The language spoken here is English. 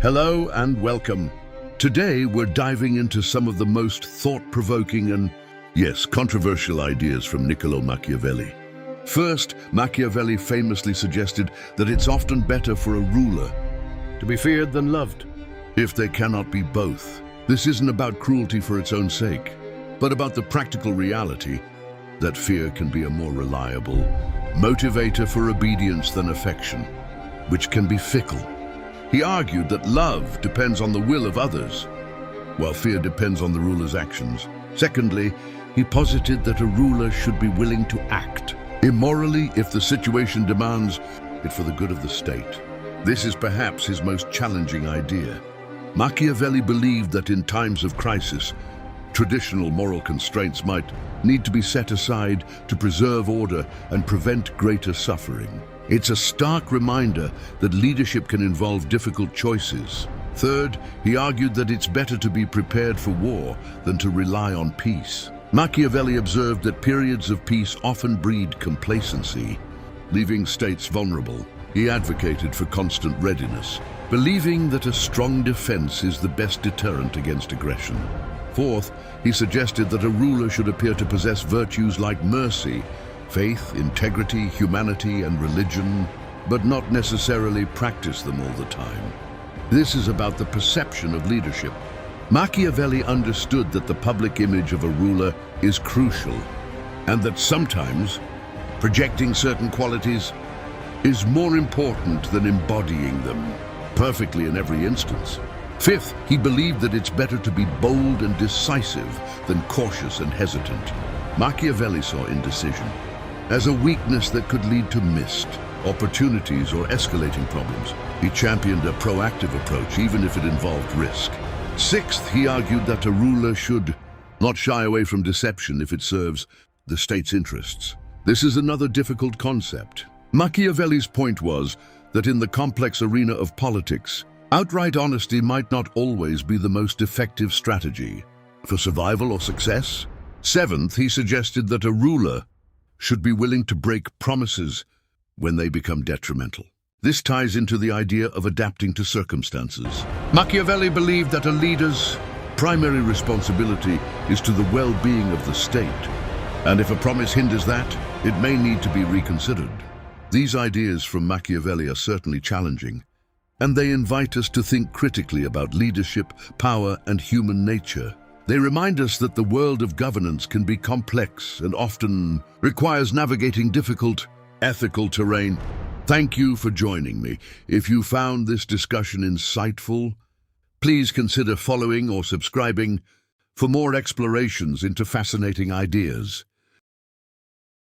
Hello and welcome. Today we're diving into some of the most thought-provoking and, yes, controversial ideas from Niccolo Machiavelli. First, Machiavelli famously suggested that it's often better for a ruler to be feared than loved, if they cannot be both. This isn't about cruelty for its own sake, but about the practical reality that fear can be a more reliable motivator for obedience than affection, which can be fickle. He argued that love depends on the will of others, while fear depends on the ruler's actions. Secondly, he posited that a ruler should be willing to act immorally if the situation demands it for the good of the state. This is perhaps his most challenging idea. Machiavelli believed that in times of crisis, traditional moral constraints might need to be set aside to preserve order and prevent greater suffering. It's a stark reminder that leadership can involve difficult choices. Third, he argued that it's better to be prepared for war than to rely on peace. Machiavelli observed that periods of peace often breed complacency, leaving states vulnerable. He advocated for constant readiness, believing that a strong defense is the best deterrent against aggression. Fourth, he suggested that a ruler should appear to possess virtues like mercy, faith, integrity, humanity, and religion, but not necessarily practice them all the time. This is about the perception of leadership. Machiavelli understood that the public image of a ruler is crucial, and that sometimes projecting certain qualities is more important than embodying them perfectly in every instance. Fifth, he believed that it's better to be bold and decisive than cautious and hesitant. Machiavelli saw indecision as a weakness that could lead to missed opportunities or escalating problems. He championed a proactive approach, even if it involved risk. Sixth, he argued that a ruler should not shy away from deception if it serves the state's interests. This is another difficult concept. Machiavelli's point was that in the complex arena of politics, outright honesty might not always be the most effective strategy for survival or success. Seventh, he suggested that a ruler should be willing to break promises when they become detrimental. This ties into the idea of adapting to circumstances. Machiavelli believed that a leader's primary responsibility is to the well-being of the state, and if a promise hinders that, it may need to be reconsidered. These ideas from Machiavelli are certainly challenging, and they invite us to think critically about leadership, power, and human nature. They remind us that the world of governance can be complex and often requires navigating difficult, ethical terrain. Thank you for joining me. If you found this discussion insightful, please consider following or subscribing for more explorations into fascinating ideas.